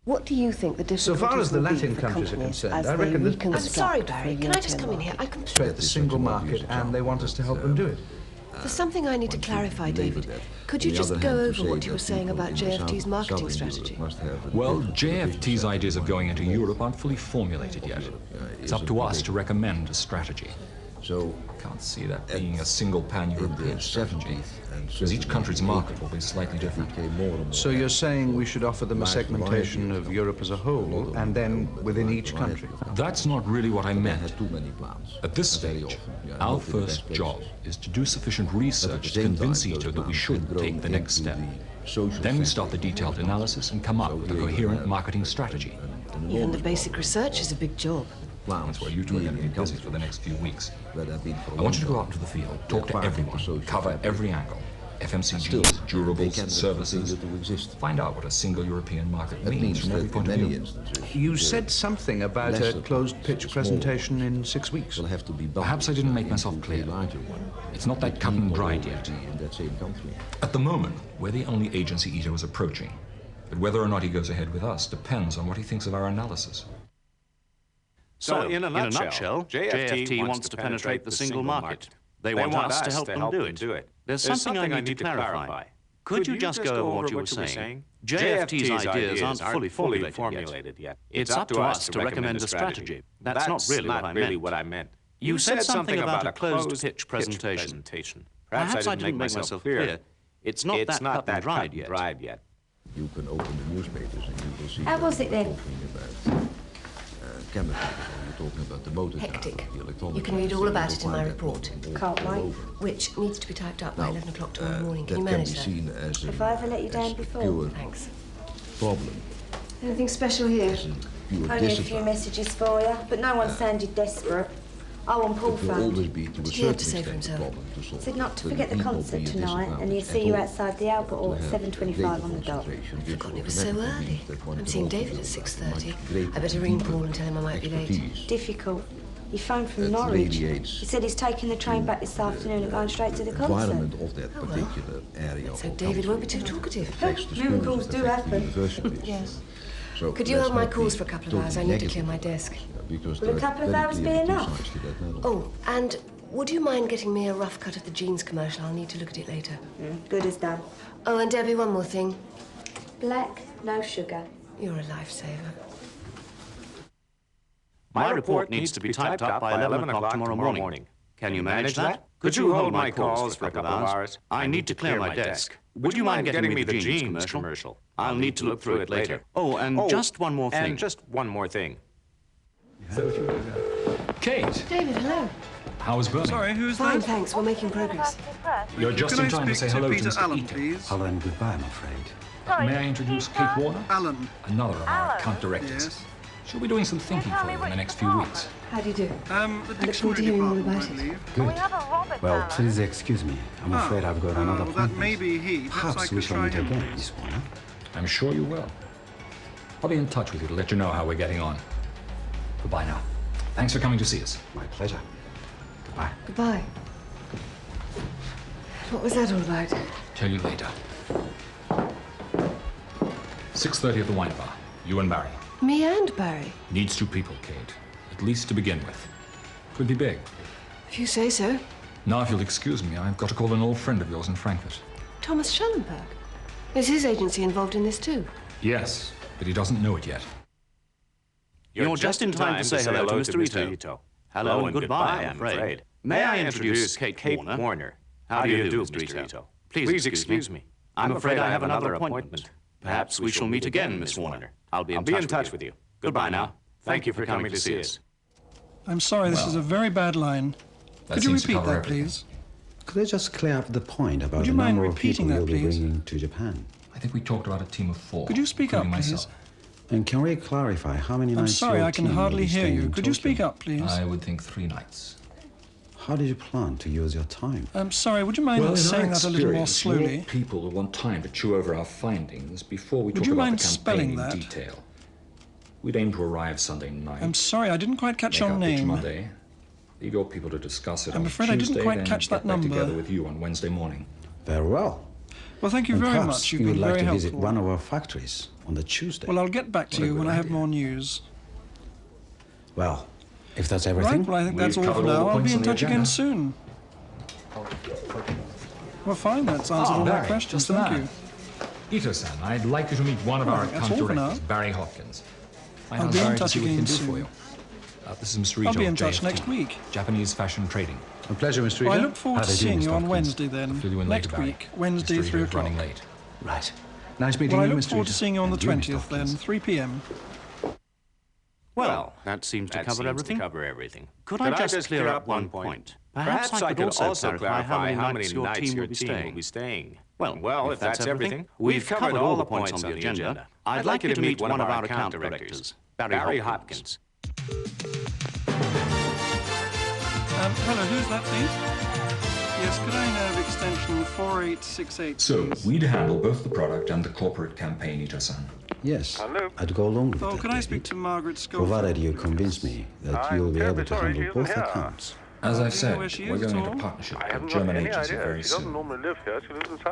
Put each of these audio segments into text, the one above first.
What do you think the difficulties So far as the will be Latin for countries are companies concerned, as I they reckon that... reconstruct I'm sorry, Barry. the Can I just European come in here? I market? completely... the single market, and they want us to help them do it. There's something I need to clarify, David. Could you just go over what you were saying about JFT's marketing strategy? Well, JFT's ideas of going into Europe aren't fully formulated yet. It's up to us to recommend a strategy. So I can't see that being a single pan-European strategy, because each country's market will be slightly different. So you're saying we should offer them a segmentation of Europe as a whole, and then within each country? That's not really what I meant. At this stage, our first job is to do sufficient research to convince ITO that we should take the next step. Then we start the detailed analysis and come up with a coherent marketing strategy. Even the basic research is a big job. That's where you two are going to be busy for the next few weeks. I want you to go out into the field, talk to everyone, cover every angle. FMCGs, durables, services. Find out what a single European market means from every point of view. You said something about a closed pitch presentation in 6 weeks. Perhaps I didn't make myself clear. It's not that cut and dried yet. At the moment, we're the only agency ITO is approaching. But whether or not he goes ahead with us depends on what he thinks of our analysis. So, in a nutshell, JFT wants to penetrate the single market. They want us to help them do it. There's something I need to clarify. Could you just go over what you were saying? JFT's ideas aren't fully formulated yet. It's up to us to recommend a strategy. That's not really what I meant. You said something about a closed pitch presentation. Perhaps I didn't make myself clear. It's not that cut and dried yet. You can open the newspapers and you will see... How was it then? Chemicals, you're talking about the motor Hectic. the electronic. You can read all about it in my report. Can't wait. Which needs to be typed up by 11 o'clock tomorrow morning. Can you that manage can be that? seen as Have I ever let you down before? Pure Thanks. problem. Anything special here? Pure Only a few discipline. messages for you, but no one sounded desperate. Oh, and Paul It will phoned. always be to a Did he have to certain say for extent a himself? problem to solve. Said not to But forget it the need not concert be a tonight, and he'll disadvantage see at you all. outside the Albert Hall at To have 7:25 greater on the dot. concentration, which Forgotten it was so automatically early. means that one I'm can seeing also David at develop 6:30. much greater I better ring deeper Paul and tell him I might be late. expertise. Difficult. He phoned from It Norwich. radiates He said he's taking the train back this afternoon and going straight to the concert. environment of that particular area. So of David won't be country. too talkative. Affects the Miracles schools, do affects the happen. universities. Yes. So Could you let's hold my not calls be for a couple of hours? I totally need to clear my negative, desk. because Will a there are couple of very hours be clear two enough? sides to that medal. Oh, and would you mind getting me a rough cut of the jeans commercial? I'll need to look at it later. Good as done. Oh, and Debbie, one more thing. Black, no sugar. You're a lifesaver. My report needs to be typed up by 11 o'clock tomorrow morning. Can you manage that? Could you hold my calls for a couple of hours? I need to clear my desk. Would you mind getting me the jeans commercial? I'll need to look through it later. Oh, and just one more thing. Kate, David, hello. how was Birmingham? Sorry, who's Fine, that? thanks. We're making progress. You're just Can in I time to speak say hello to Peter Mr. Allen, Ito. please? Hello and goodbye, I'm afraid. May I introduce Kate Warner? Alan. Another of our account directors. Yes. She'll be doing some thinking for you in the next few weeks. How do you do? The look forward to dictionary hearing all department, about I it. believe. Good. Well, please excuse me. I'm afraid I've got another well, that appointment. may be he. Perhaps I Perhaps we could shall try meet him. again, Miss Warner. I'm sure you will. I'll be in touch with you to let you know how we're getting on. Goodbye now. Thanks for coming to see us. My pleasure. Goodbye. Goodbye. What was that all about? Tell you later. 6:30 at the wine bar. You and Barry. Me and Barry. Needs 2 people, Kate. At least to begin with. Could be big. If you say so. Now, if you'll excuse me, I've got to call an old friend of yours in Frankfurt. Thomas Schellenberg. Is his agency involved in this too? Yes, but he doesn't know it yet. You're just in time to say hello to Mr. Ito. Hello and goodbye, I'm afraid. May I introduce Kate Warner? How do you do, Mr. Ito? Please excuse me. I'm afraid I have another appointment. Perhaps we shall meet again, Miss Warner. I'll be in touch with you. Goodbye now. Thank you for coming to see us. I'm sorry, this is a very bad line. Could you seems to repeat cover that, everything. please? Could I just clear up the point about Would you the mind number of repeating people that, you'll be please? bringing to Japan? I think we talked about a team of 4. Could you speak up, including please? myself. And can we clarify how many I'm nights sorry, your I can team will hardly be hear staying you. in Could you speak Tokyo? up, please? I would think 3 nights. How did you plan to use your time? I'm sorry, would you mind saying that a little more slowly? People will want time to chew over our findings before we Would talk you about mind the campaign spelling in that? detail. We'd aim to arrive Sunday night. I'm sorry, I didn't quite catch make your our pitch name. Monday. Leave your people to discuss it I'm on afraid I didn't Tuesday, quite then catch get that back number. together with you on Wednesday morning. Very well. Well, thank you And very perhaps much. You've you would been like very to visit helpful. one of our factories on the Tuesday. Well, I'll get back to you when I have more news. Well, if that's Right, everything, well, I think that's We've all for covered all now. the I'll points be in on the touch again agenda. soon. Well, fine, that's answered all my Barry, questions. just the Thank man. you. Ito-san, I'd like you to meet one of our that's account all for directors, now. Barry Hopkins. Find I'll out be in Barry to touch see what he again can do for soon. you. This is Mr. I'll Ito be in of touch JFT, next week. Japanese Fashion Trading. A pleasure, Mr. Well, I Ito. look forward How to do you do, seeing you Mr. on Hopkins? Wednesday I'll then. fill you in later, Next Barry. week, Wednesday, Mr. 3 Ito's o'clock. running late. right. Nice meeting Well, I you, look Mr. forward to Ito. seeing you on the And you, Mr. 20th then, Hopkins. 3 p.m. Well, that seems to cover everything. Could I just clear up one point? Perhaps I could also clarify how many nights your team will be staying. Well, if that's everything, we've covered all the points on the agenda. I'd like you to meet one of our account directors, Barry Hopkins. Hello, who's that, please? Yes, could I have extension 4868, So, please? we'd handle both the product and the corporate campaign, Ito-san. Yes, I'd go along with Oh, that, could I speak David, to Margaret Schofield? provided you convince me that you'll be able to handle both accounts. As I've Do you know said, where she we're is going at into all? partnership with a German agency very soon. We'll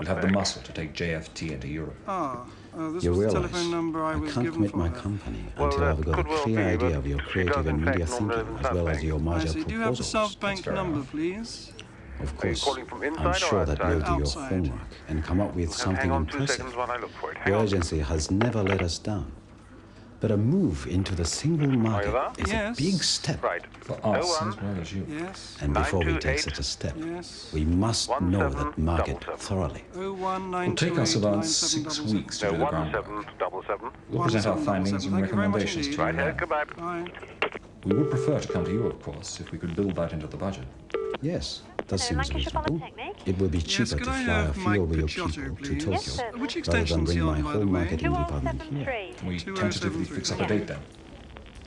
have the muscle to take JFT into Europe. This You was the realize telephone number I was can't given commit for my her. company until I've got a clear idea of your creative and media thinking, as well as your I major see. Do you have the proposals. South Bank fair number, enough. please? Of course, I'm sure that you'll do your Outside. homework and come up with something impressive. Your agency has never let us down. But a move into the single market is Yes. a big step. For us as well as you. Yes. And before we take such a step, Yes. we must know that market thoroughly. 01928 It'll take us about 6 weeks to do the groundwork. We'll present our findings and Thank you very much recommendations to indeed. you then. Bye. We would prefer to come to you, of course, if we could build that into the budget. Yes, that seems Lancashire reasonable. Polytechnic? It will be Yes, cheaper could to I fly a have few Mike of your Picciotto, people to please? Tokyo, Yes, sir. Which rather than extension's bring he my on, by whole the way? marketing department here. 2073. Can we 2073. tentatively fix up a date then?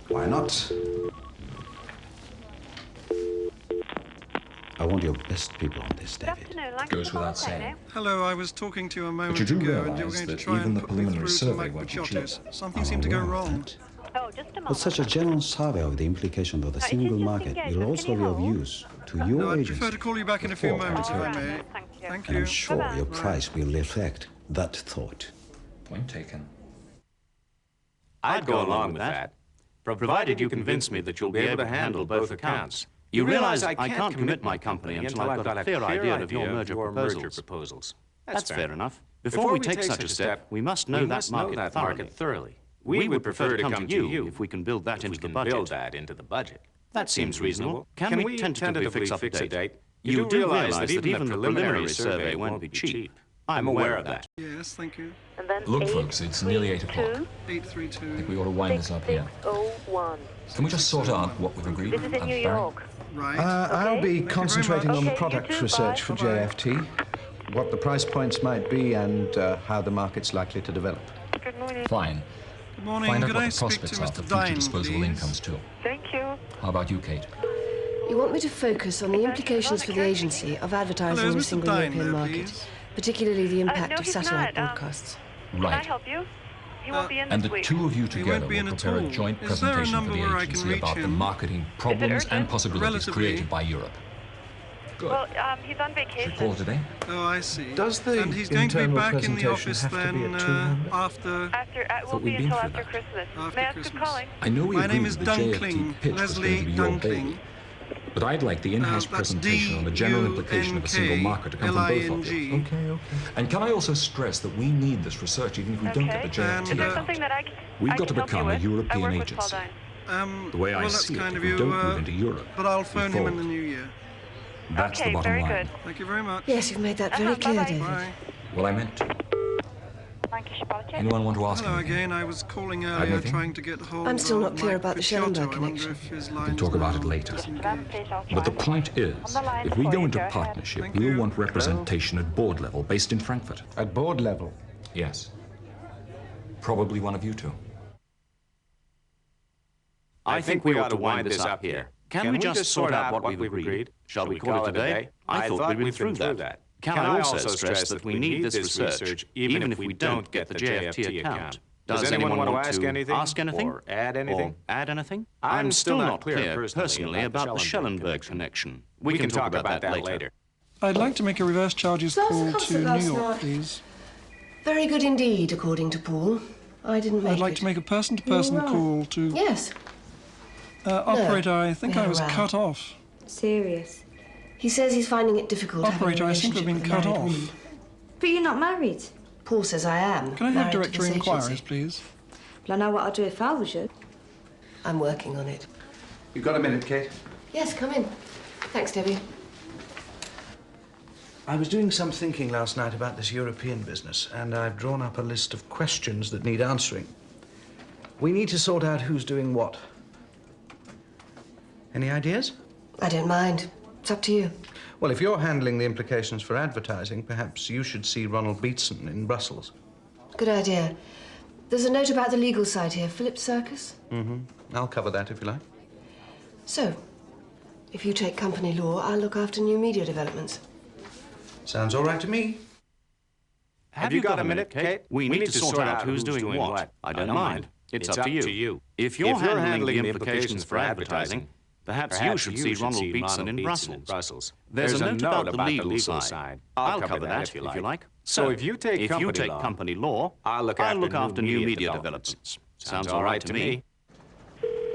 Why not? I want your best people on this, Good David. afternoon, Lancashire Goes without Polytechnic. saying. Hello, I was talking to you a moment you do ago, and you were realise going to that try even and the put me preliminary through to survey Mike won't be Picciotto. cheap. Something I'm seemed to go aware of wrong. that. Oh, just a But moment. such a general survey of the implication of the Right, it is single just market engagement. will Can also you be of hold? use to No, your I'd agency. prefer to call you back in a few before moments, if I All right, may. then, thank you. Thank And I'm you. sure Bye-bye. your price will reflect that thought. Point taken. I'd go along with that, provided you convince me that you'll be able to handle both accounts. You realize I can't commit my company until I've got a clear idea of your merger proposals. That's fair enough. Before we take such a step, we must know that market thoroughly. We would prefer to come to you if we can build that into the budget. That seems reasonable. Can we tentatively fix up a date? You do realize that even the preliminary survey won't be cheap. I'm aware of that. Yes, thank you. And then Look, folks, it's nearly 8 o'clock. 832. I think we ought to wind this up here. 6601. Can we just sort out what we've agreed? This is in New Barry? York. Right. I'll be concentrating on the Okay, you product too, research bye. for JFT, what the price points might be, and how the market's likely to develop. Good morning. Fine. Good morning. Find out Could what I the speak to prospects are for Mr. future Dine, disposable please? incomes, too. Thank you. How about you, Kate? You want me to focus on the implications for the agency of advertising Hello, in a is Mr. single Dine European there, market, please? particularly the impact no, of he's satellite not. broadcasts. Can I Right. help you? He won't be in And this the week. two of you together won't be in will at prepare a all. joint Is there a presentation for number the where I can agency reach about the him? marketing problems and urgent? possibilities Relatively. created by Europe. Good. Well, he's on Should we vacation. call it today? Oh, I see. Does the and he's going to be internal back in the presentation office have to be then at 200? after. We'll we'd be been until through after that. Christmas. After May I ask who's Christmas. calling? I know we My agreed name is that the JFT Dunkling, pitch was Leslie going to be your Dunkling. baby. But I'd like the in-house That's presentation on the general implication of a single market to come from both of you. DUNKLING. And can I also stress that we need this research even if we don't get the Okay. JFT And, Is there account? something that We've I got to can help become you a with? European I work with agency. Paul Dine. The way I well, that's see it, kind if of we you, don't move into Europe, but I'll we phone him in fold. the new year. That's Okay, the bottom very line. good. Thank you very much. Yes, you've made that very clear, bye-bye. David. Bye. Well, I meant. Lancashire Polytechnic. Anyone want to ask Hello anything? again. I was calling earlier Anything? trying to get hold I'm still of not clear Mike about the Picciotto. Schellenberg I wonder connection. if his We'll line's talk about now it later. disengaged. But the point is, the line if we for go you, into go ahead. partnership, Thank we'll you. want representation at board level based in Frankfurt. At board level. Yes. Probably one of you two. I think we ought to wind this up here. Can we just sort out what we've agreed? Shall we call it a day? I thought we'd been through that. Can I also stress that we need this research even if we don't get the JFT account? Does anyone want to ask anything? Or add anything? I'm still not clear personally about the Schellenberg connection. We can talk about that later. I'd like to make a reverse charges So I was call at to concert New last York, night. please. Very good indeed, according to Paul. I didn't make I'd like it. to make a person-to-person call to... Yes. Operator, I think we I had a was row. cut off. Serious. He says he's finding it difficult Operator, I seem to have been cut off. Woman. But you're not married. Paul says I am. Can I have married to directory this inquiries, agency. please? Well, I know what I'd do if I was you. I'm working on it. You've got a minute, Kate? Yes, come in. Thanks, Debbie. I was doing some thinking last night about this European business, and I've drawn up a list of questions that need answering. We need to sort out who's doing what. Any ideas? I don't mind. It's up to you. Well, if you're handling the implications for advertising, perhaps you should see Ronald Beatson in Brussels. Good idea. There's a note about the legal side here. Philip Circus? Mm-hmm. I'll cover that if you like. So, if you take company law, I'll look after new media developments. Sounds all right to me. Have you got a minute, Kate? We need to sort out who's doing what. I don't mind. It's up to you. If you're handling the implications for advertising, perhaps you should see Ronald Beatson in Brussels. There's a note about the legal side. I'll cover that, if you like. So if you take company law, I'll look after new media developments. Sounds all right to me.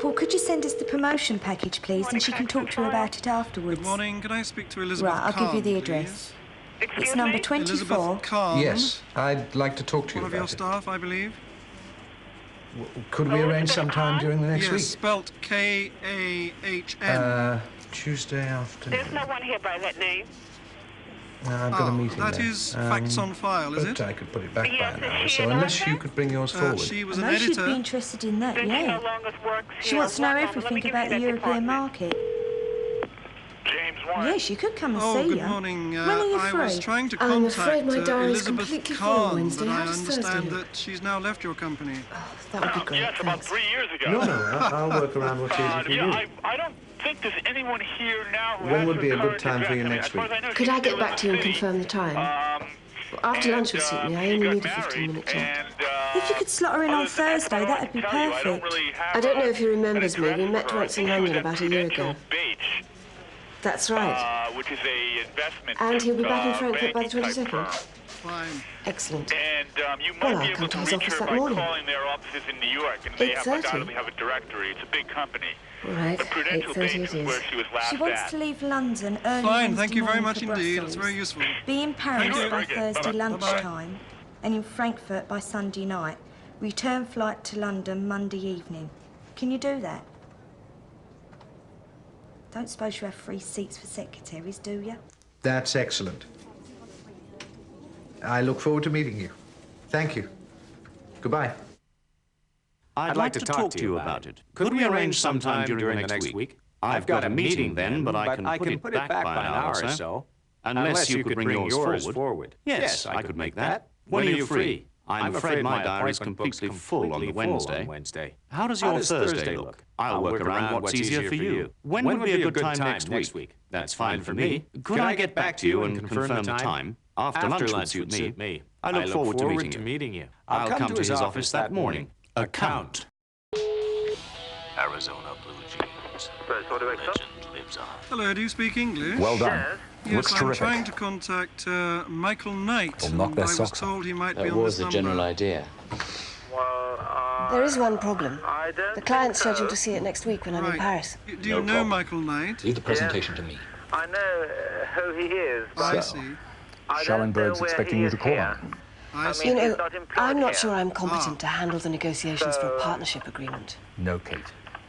Paul, could you send us the promotion package, please, and she can talk to you about it afterwards? Good morning. Can I speak to Elizabeth Right, I'll give you Kahn, the address. please? It's number 24. Elizabeth Kahn. Yes, I'd like to talk to you One of your about it. staff, I believe. Could we arrange some time during the next Yes, week? spelt K-A-H-N. Tuesday afternoon. There's no one here by that name. I've got a meeting That then. is facts on file, is But it? I could put it back by Yes, an is hour, she so an unless author? you could bring yours forward. She was I an know she'd editor. be interested in that, Then she no yeah. longer works She here. wants to know One moment, let me everything give about you the that European department. market. James Warren. Yes, you could come and Oh, see good you. morning. When are you I was free? trying to I'm contact afraid my diary's Elizabeth completely full Kahn, Wednesday. but I How does Thursday understand look? that she's now left your company. That would be great. Yes, about Thanks. 3 years ago. No, I'll work around what's easy for you. I don't think there's anyone here now who When has would her be a good current time for you address. I mean, next as far week? as I know, Could she's I get still back in to you and the city. confirm the time? After lunch would suit me. I she only got need a married, 15-minute chat. and, If you could slot her in on other than that, Thursday, I don't that'd be tell you, I don't perfect. really have I don't know a- if he remembers an me. We address met for her. once I in think she was London at about a year Prudential ago. Beach, That's right. which is a investment. And he'll be back in Frankfurt by the banking type 22nd? firm. Fine. Excellent. And you Well, might I'll be able come to to his reach office her that by morning. calling their offices in New York, and they have 8:30. undoubtedly have a directory. It's a big company. Right, The Prudential 8:30 Beach it is where is. she was last She wants at. to leave London early Fine, Wednesday thank you very morning much for indeed. Brussels. That's very useful. Be in Paris Thank you. by Very good. Thursday Bye-bye. lunchtime and in Frankfurt by Sunday night. Return flight to London Monday evening. Can you do that? Don't suppose you have free seats for secretaries, do you? That's excellent. I look forward to meeting you. Thank you. Goodbye. I'd like to talk to you about it. Could we arrange sometime during the next week? I've got a meeting then, but I can put it back by an hour or so. Unless you could bring yours forward. Yes, I could make that. When are you free? I'm afraid my diary's completely full on the Wednesday. How does your Thursday look? I'll work around what's easier for you. When would be a good time next week? That's fine for me. Could I get back to you and confirm the time? After lunch would suit me. I look forward to meeting you. I'll come to his office that morning. Account. Arizona Blue Jeans. Legend lives on. Hello, do you speak English? Well done. Yes, Looks I'm terrific. trying to contact Michael Knight. They'll knock and their I was socks off. told he might be That on was this the number. general idea. There is one problem. The client's scheduled to see it next week when I'm in Right. Paris. Do you know Michael Knight? Leave the presentation to me. I know who he is, I but see. I don't Schellenberg's know where expecting he you is to call here. him. I see. You he's know, not employed I'm not here. sure I'm competent to handle the negotiations for a partnership agreement. No, Kate.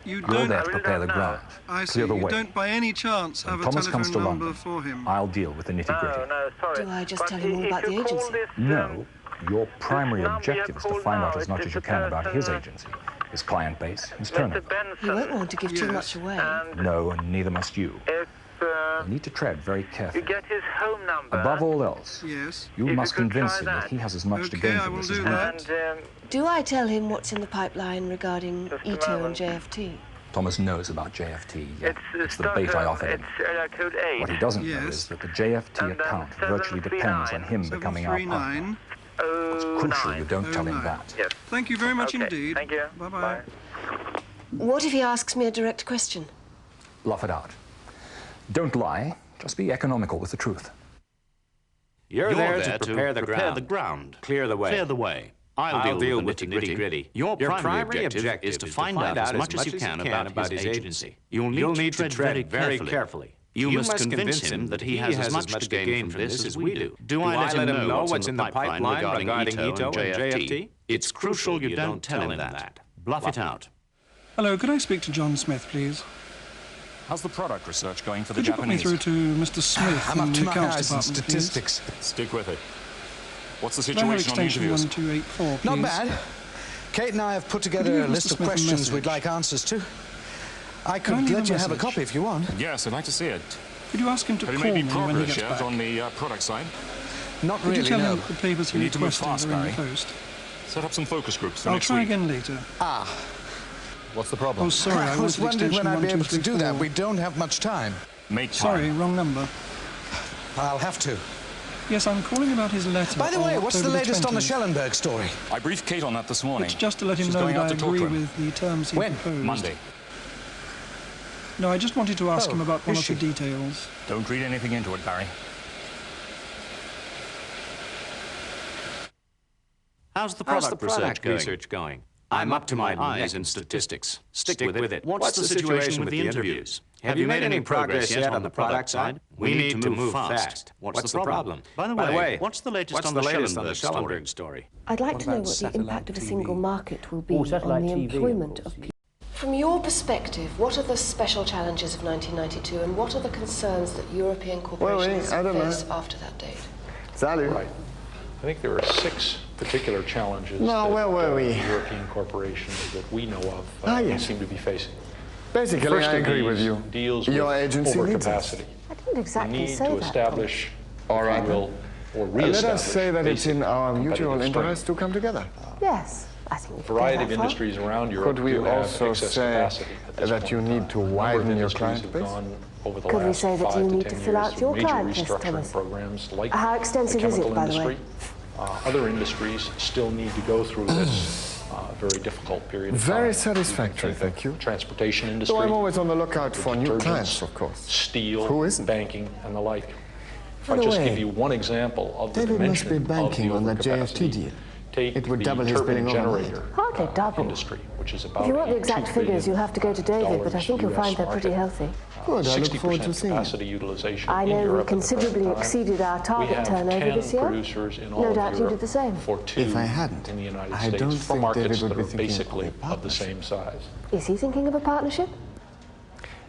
You You're don't. there to prepare the ground. I see. Clear the You way. don't by any chance have When a Thomas comes to telephone number London, for him. I'll deal with the nitty-gritty. No, sorry. Do I just But tell him all if about you the call agency? this, No. Your primary number objective you is to called find now, out as much it's as you the can about his person, agency, his client base, his Mr. turnover. He won't Benson, want to give too Yes. much away. and No, and neither must you. if You need to tread very you carefully. get his home number, Above all else, Yes. you If must you could convince try him that that. he has as much to Okay, gain I from will this do as we. that. and Do I tell him what's in the pipeline regarding Just a Ito and moment. JFT? Thomas knows about JFT, yet it's the start, bait I offered him. It's area code 8. What he doesn't know Yes. is that the JFT And then account virtually depends on him becoming our partner. 739. It's crucial you don't tell him 09. that. Yes. Thank you very much Okay, indeed. thank you. Bye-bye. What if he asks me a direct question? Laugh it out. Don't lie, just be economical with the truth. You're there to prepare the ground. Clear the way. I'll deal with the nitty-gritty. Your primary objective is to find out as much as you can about his agency. You'll need to tread very carefully. You must convince him that he has as much to gain from this as we do. Do I let him know what's in the pipeline regarding Ito and JFT? It's crucial you don't tell him that. Bluff it out. Hello, could I speak to John Smith, please? How's the product research going for the Could you Japanese? put me through to Mr. Smith I'm in up to the my accounts eyes in department, statistics. Stick with it. What's the please? Can I have situation on extension interviews? 1284, please? Not bad. Kate and I have put Could together you a give list Mr. of Smith a questions message? we'd like answers to. I Can I could leave let a you have a message? copy if you want. Yes, I'd like to see it. Could you ask him to Have you call made me any when he progress gets yet back? on the product side? Not Could really, you tell no. him that the papers he You need to move requested fast, are in the Barry. post? Set up some focus groups for I'll next try week. again later. Ah, What's the problem? Oh, sorry, I I was wanted wondering extension when I'd be able to do that. 1234. We don't have much time. Make time. Sorry, wrong number. I'll have to. Yes, I'm calling about his letter. By the way, of what's the October latest on the 20th. Schellenberg story? I briefed Kate on that this morning. It's just to let him She's know going that out I to talk agree to him. with the terms he When? proposed. Monday. No, I just wanted to ask Oh, him about one is or two she? details. Don't read anything into it, Barry. How's the product research going? I'm up to my eyes in statistics. Stick with it. What's the situation with the interviews? Have you made any progress yet on the product side? We need to move fast. What's the problem? By the way, what's the latest on the Schellenberg story? I'd like to know what the impact of a single market will be on the employment of people. From your perspective, what are the special challenges of 1992 and what are the concerns that European corporations face after that date? Salut. Right. I think there are 6 particular challenges Now, where were we? European corporations that we know of yes. seem to be facing. Basically, First I of agree these with you. Deals Your with agency needs us. overcapacity. I didn't We exactly need say to that. establish, All right. if you will, or Let reestablish us say that it's in our mutual competitive interest to come together. Yes, I think we A could go variety that of far. industries around Europe Could we do have also excess say capacity at this that point you in need time. to A number of widen your industries client have base? gone over the Could we last say that 5 you to need 10 to fill years out through your major client list, restructuring Thomas? programs like How the extensive is it, chemical by the way? industry. Other industries still need to go through this very difficult period of time. Very satisfactory, thank you. Transportation industry. So I'm always on the lookout for new detergents, clients, of course. Steel, Who isn't? banking, and the like. If By I the just way, give you one example of the David must dimension be of the banking on that JFT overcapacity, deal. take It would the double his turbine billing overnight. generator Hardly double. industry, which is about If you want the $2 exact figures, billion you'll have to go to David, but I think you'll find they're pretty healthy. Good, I look forward to 60% seeing it. capacity utilization I in know we Europe at the present considerably time. exceeded our We target have turnover 10 this year. producers in all No of doubt you Europe did the same. for 2 If I hadn't, in the United I States don't for think markets David would that be are thinking of basically a of the partnership. same size. Is he thinking of a partnership?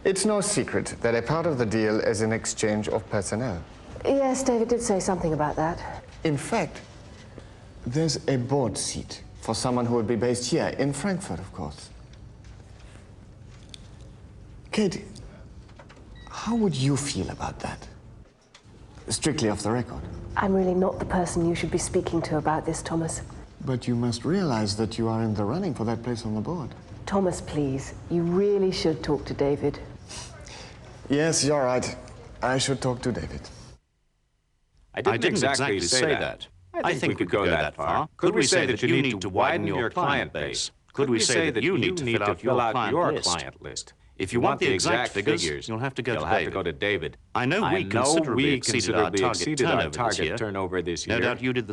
It's no secret that a part of the deal is an exchange of personnel. Yes, David did say something about that. In fact, there's a board seat for someone who would be based here, in Frankfurt, of course. Kate, how would you feel about that? Strictly off the record. I'm really not the person you should be speaking to about this, Thomas. But you must realize that you are in the running for that place on the board. Thomas, please. You really should talk to David. Yes, you're right. I should talk to David. I didn't exactly say that. I think we could go that far. Could we say that you need to widen your client base? Could we say that you need to fill out your client list? If you want the exact figures, you'll have to go to David. I know we considerably exceeded our target turnover this year. No doubt you did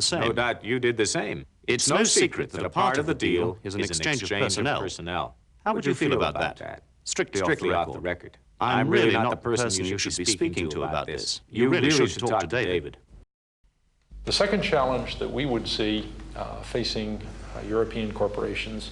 the same. It's no secret that a part of the deal is an exchange of personnel. How would you feel about that? Strictly off the record. I'm really not the person you should be speaking to about this. You really should talk to David. The second challenge that we would see facing European corporations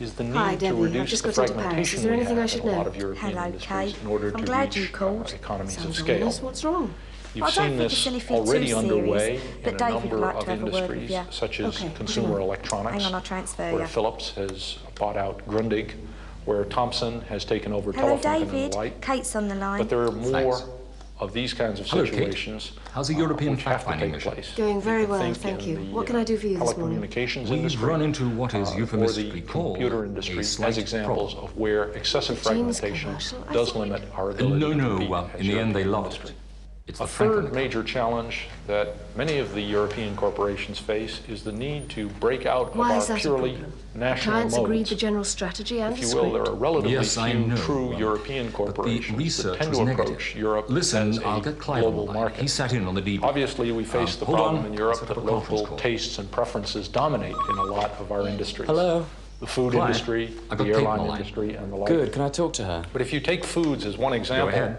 is the need Hi, to Debbie. I've reduce just the got into Paris. fragmentation Is there we anything I have should in a lot know? of European Hello, industries Kate. in order I'm to glad you reach called. economies of Sounds scale. ominous. What's wrong? You've I don't seen think it's this anything already too underway serious, in but a David would number like of to have a word with industries, you. such as Okay, consumer electronics, Hang on, I'll transfer where you. Philips has bought out Grundig, where Thomson has taken over Hello, Telefunken and David. the like. Kate's on the line. But there are more of these kinds of Hello, Kate. situations How's the European which have to fact-finding take mission? place. Going very You can well, think thank in you. the, What can I do for you this morning? telecommunications We've industry, run into what is or euphemistically the called computer a industry slight as examples problem. of where excessive The jeans fragmentation commercial, I does thought. limit our ability to compete as in the end they European lost. industry. A third major challenge that many of the European corporations face is the need to break out of our purely national modes. Clients agreed the general strategy and if you will, there are relatively few true European corporations that tend to approach Europe as a global market. He sat in on the debrief. Obviously, we face the problem in Europe that local tastes and preferences dominate in a lot of our industries. Hello. The food industry, the airline industry, and the like. Good. Can I talk to her? But if you take foods as one example,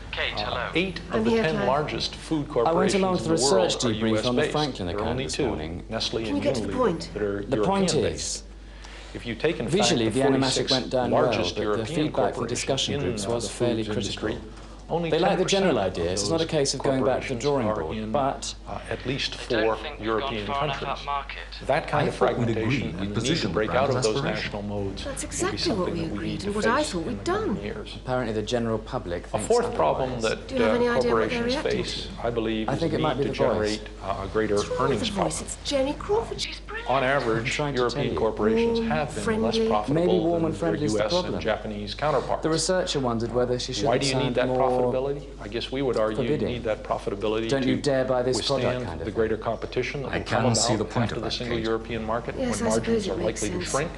Kate, hello. 8 of the 10 largest food corporations in the world are US-based. There are only 2, Nestle and Unilever, that are The point is, if you take, in visually, fact, the the animatic 46 went down well, largest but the European feedback from discussion groups was fairly critical. They like the general idea. It's not a case of going back to the drawing board, but at least 4 European countries. That kind of fragmentation and the need to break out of those national modes. That's exactly what we agreed and what I thought we'd done. Apparently the general public thinks a fourth otherwise. problem that corporations face, I believe, is the need to generate a greater earnings power. It's Jenny Crawford. She's brilliant. On average, European corporations have been less profitable than their US and Japanese counterparts. The researcher wondered whether she should Why do you need that more profitability? I guess we would argue you need that profitability Don't you dare buy this withstand product kind of the greater competition that will come about after the single European market when margins are likely to shrink.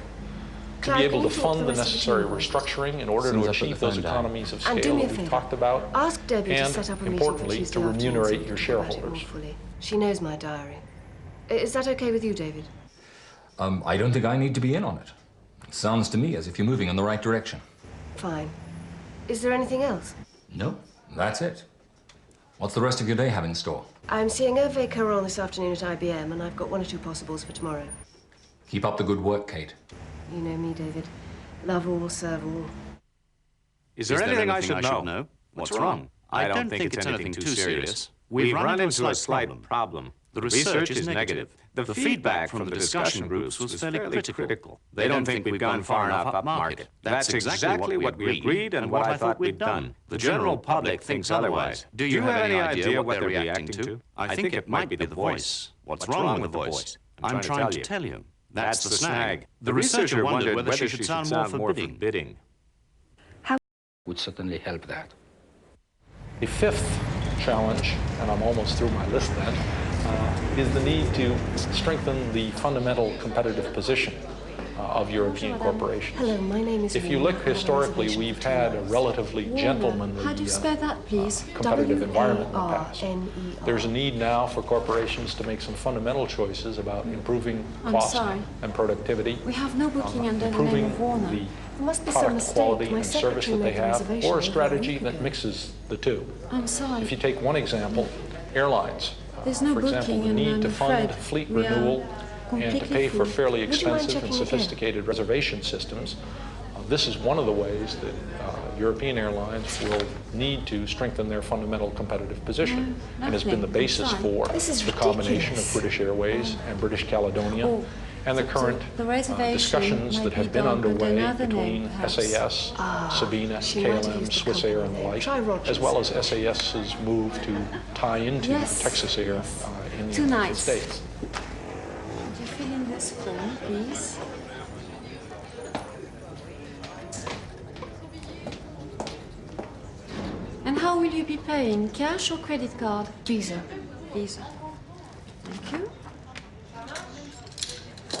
To be able to fund the necessary restructuring in order to achieve those economies of scale that we talked about, Ask Debbie to set up a and meeting for importantly, Tuesday to afternoon remunerate so your we can talk about it more shareholders. fully. She knows my diary. Is that okay with you, David? I don't think I need to be in on it. It sounds to me as if you're moving in the right direction. Fine. Is there anything else? No, that's it. What's the rest of your day have in store? I'm seeing Hervé Caron this afternoon at IBM, and I've got 1 or 2 possibles for tomorrow. Keep up the good work, Kate. You know me, David. Love all, serve all. Is there anything I should know? What's wrong? I don't think it's anything too serious. We've run into a slight problem. The research is negative. The feedback from the discussion groups was fairly critical. They don't think we've gone far enough up market. That's exactly what we agreed and what I thought we'd done. The general public thinks otherwise. Do you have any idea what they're reacting to? I think it might be the voice. What's wrong with the voice? I'm trying to tell you. That's the snag. The researcher wondered whether she should sound more forbidding. Would certainly help that. The 5th challenge, and I'm almost through my list then, is the need to strengthen the fundamental competitive position of European corporations. Hello, my name is If you look historically, we've had a relatively gentlemanly How do you spell that, please? competitive environment in the past. W-A-R-N-E-R. There's a need now for corporations to make some fundamental choices about improving cost and productivity, We have no booking under the name improving of Warner. the There must be some product mistake. quality My and service secretary that they made a have, reservation or a over strategy week that ago. mixes the two. I'm sorry. If you take one example, airlines, There's no for example, booking the and need I'm to fund afraid fleet we are renewal and to completely pay for full. fairly Would you mind expensive and checking again? sophisticated reservation systems. This is one of the ways that European airlines will need to strengthen their fundamental competitive position, and has been the basis for the combination of British Airways and British Caledonia, and the current discussions that have been underway between SAS, Sabena, KLM, Swiss Air, and the like, as well as SAS's move to tie into Texas Air in the United States. Would you fill in this form, please? And how will you be paying? Cash or credit card? Visa. Visa. Thank you.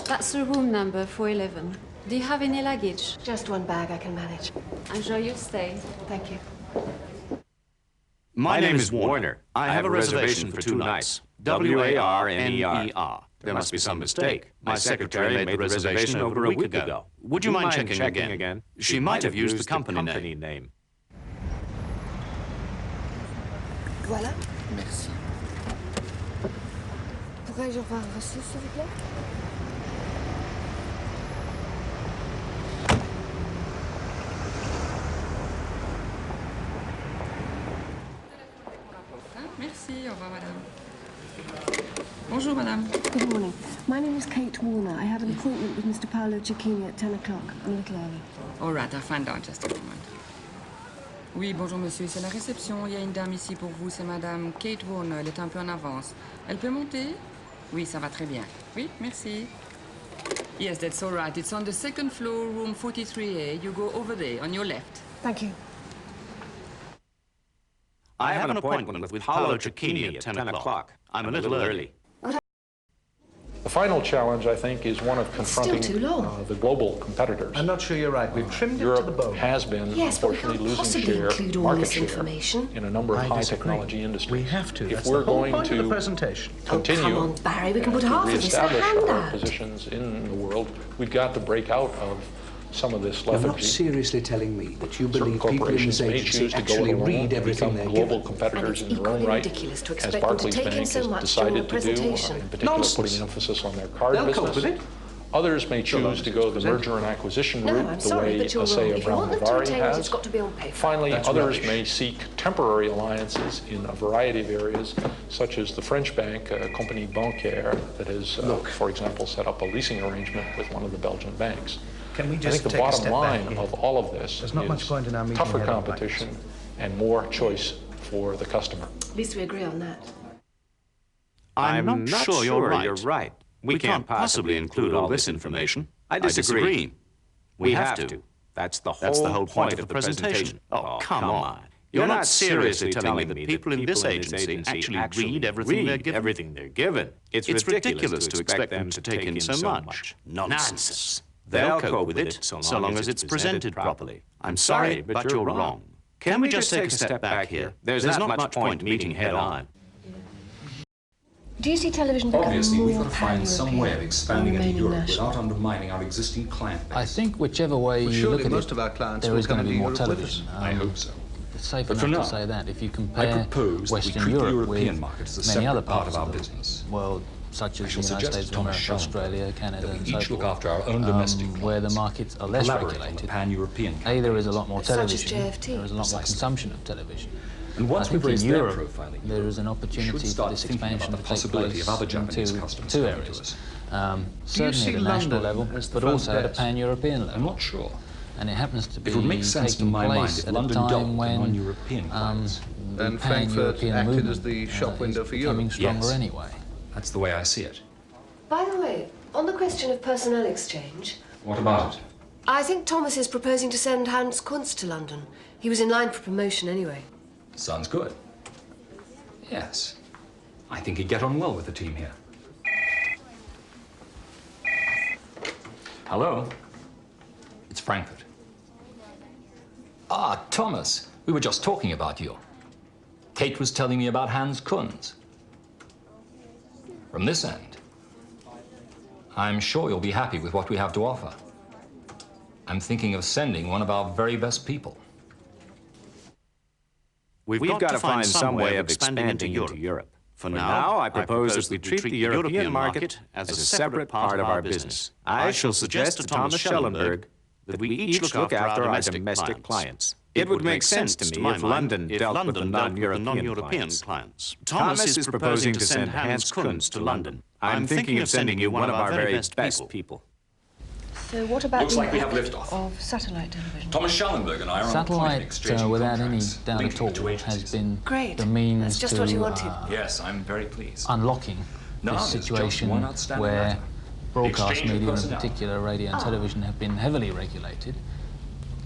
That's the room number 411. Do you have any luggage? Just 1 bag I can manage. Enjoy your stay. Thank you. My name is Warner. I have a reservation for 2 nights. W-A-R-N-E-R. There must be some mistake. My secretary made the reservation over a week ago. Would you mind checking again? She might have used the company name. Voilà. Merci. Pourrais-je avoir reçu, s'il vous plaît? Merci, au revoir, madame. Bonjour, madame. Good morning. My name is Kate Warner. I have an appointment with Mr. Paolo Cecchini at 10 o'clock. I'm a little early. All right, I'll find out just a moment. Oui, bonjour, monsieur, c'est la réception. Il y a une dame ici pour vous, c'est madame Kate Warner. Elle est un peu en avance. Elle peut monter? Oui, ça va très bien. Oui, merci. Yes, that's all right. It's on the 2nd floor, room 43A. You go over there, on your left. Thank you. I have an appointment with Paolo Cecchini at 10 o'clock. I'm a little early. The final challenge, I think, is one of confronting the global competitors. I'm not sure you're right. We've trimmed it to the bone. Europe has been, unfortunately, losing market share in a number of high technology industries. We have to. If we're going to continue come on, Barry, we can put half of this in a reestablish our handout. positions in the world, we've got to break out of some of this You're lethargy. not seriously telling me that you believe Certain people in this corporations may agency choose to go actually it alone read and everything become they're global given. competitors And in it's their own equally right, ridiculous to as expect them to Barclays take in Bank so has much during the decided to do, presentation. in particular Nonsense. putting emphasis on their card They'll business. cope with it. Others may choose to go the merger and acquisition No, route, I'm the sorry, way, but you're say, wrong. a If you want Brown them to Bovary retain it, it's has. got to be on paper. Finally, That's others rubbish. may seek temporary alliances in a variety of areas, such as the French bank, Compagnie Bancaire, that has, for example, set up a leasing arrangement with one of the Belgian banks. Can we I just think the take a bottom step line back here? of all of this There's not much is point in our meeting tougher head on competition and more choice for the customer. At least we agree on that. I'm not sure you're right. We can't possibly include all this information. I disagree. We have to. That's the whole point of the presentation. Oh, come on. You're not seriously telling me that people in this agency actually read everything they're given? It's ridiculous to expect them to take in so much. Nonsense. They'll cope with it so long as it's presented properly. I'm sorry, but you're wrong. Can we just take a step back here? There's not much point meeting head on. Do you see television becoming Obviously, more we've got to find some way of expanding into remaining Europe national? without undermining our existing client base. I think whichever way Well, you surely look at most it, of our clients there will is going come to be to more Europe with television. I hope so. It's safe But for enough to now, say that. If you I compare propose that we Western treat the Europe European with market as a many separate other part parts of our the business. world, such I as shall the United suggest States to of Thomas America, Schellenberg Australia, Canada, that we and so each look forth, after our own domestic where the clients markets are and less collaborate on the regulated. pan-European There is a lot more Such as television. JFT. There is a lot more Precisely. consumption of television. And once I we've think raised in their Europe, profile in there Europe, is an we opportunity should for start this thinking expansion about to the take possibility place of other in Japanese customers two coming to areas. us. Certainly see at the national London level, as the but front also at a desk? pan-European level. I'm not sure. And it happens to be It would make sense to taking my mind place if at London a dealt time with when non-European clients. the And Frankfurt pan-European acted movement as the shop is window for becoming Europe. stronger Yes. anyway. That's the way I see it. By the way, on the question of personnel exchange, What about it? I think Thomas is proposing to send Hans Kunz to London. He was in line for promotion anyway. Sounds good. Yes. I think he'd get on well with the team here. Hello? It's Frankfurt. Ah, Thomas. We were just talking about you. Kate was telling me about Hans Kunz. From this end, I'm sure you'll be happy with what we have to offer. I'm thinking of sending one of our very best people. We've got to find some way of expanding into Europe. For now, I propose that we treat the European market as a separate part of our business. I shall suggest to Thomas Schellenberg that we each look after our domestic clients. It would make sense to me if London dealt with the non-European clients. Thomas is proposing to send Hans Kunz to London. I'm thinking of sending you one of our very best people. So what about Looks the like we have impact liftoff. of satellite television? Thomas Schellenberg and I are on a point in Satellite, exchanging without any contracts doubt linking at all, the two has agencies. been Great. the means That's just to what you wanted. Yes, I'm very pleased. unlocking No, this there's just situation one outstanding where matter. broadcast Exchange of media, in personnel. particular radio and television, have been heavily regulated.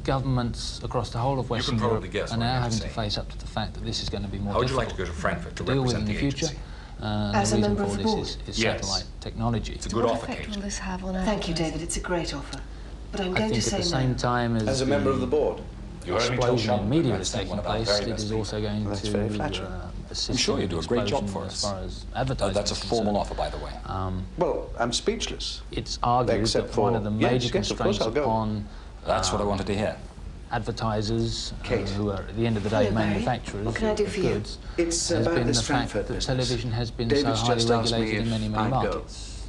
Governments across the whole of Western Europe probably guess are what I'm now going to having to say. face up to the fact that this is going to be more How would you difficult like to go to Frankfurt to deal with in represent the the future. agency? As The a reason member for of all the this board? is Yes. satellite technology. It's a good What offer, effect Kate. will this have on our Thank you, David. It's a great offer. But I'm I going think to at say the same no. time As a member of the board. You heard me tell explosion in Schellenberg media I'd is send taking one of our place, very it best is people. also going That's to very flattering. assist sure in you do a the great job explosion for as us. far as advertising That's a is formal concerned. offer, by the way. Well, I'm speechless. It's argued Except that one for- of the yes, major yes, of course, constraints I'll go. upon That's what I wanted to hear. advertisers, Kate. who are at the end of the day Hello, Barry. manufacturers What can I do of for you? goods, It's has about been this the fact Frankfurt that business. television has been David's so highly just asked me regulated in if many, many I'd go. markets.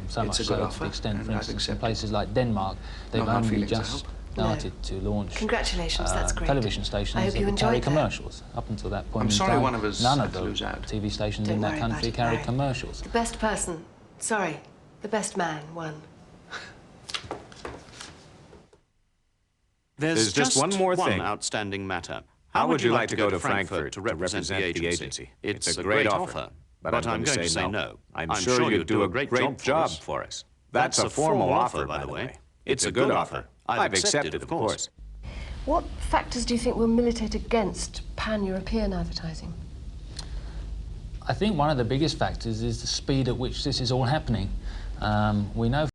So It's much a so good to offer, the extent, for and I'd instance, in accept it. places like Denmark, they've No hard only feelings, I just hope. started to launch Congratulations, that's great. television stations I hope that you would carry enjoyed that. commercials. Up until that point I'm in sorry time, one of us none had of to the lose out. TV stations Don't in that worry about country it, carried Barry. commercials. The best person, sorry, the best man won. There's just one more thing. Outstanding matter. How would you like to go to Frankfurt to represent the agency? It's a great offer, but I'm going to say no. I'm sure you'd do a great job for us. That's a formal offer, by the way. It's a good offer. I've accepted, of course. What factors do you think will militate against pan-European advertising? I think one of the biggest factors is the speed at which this is all happening. We know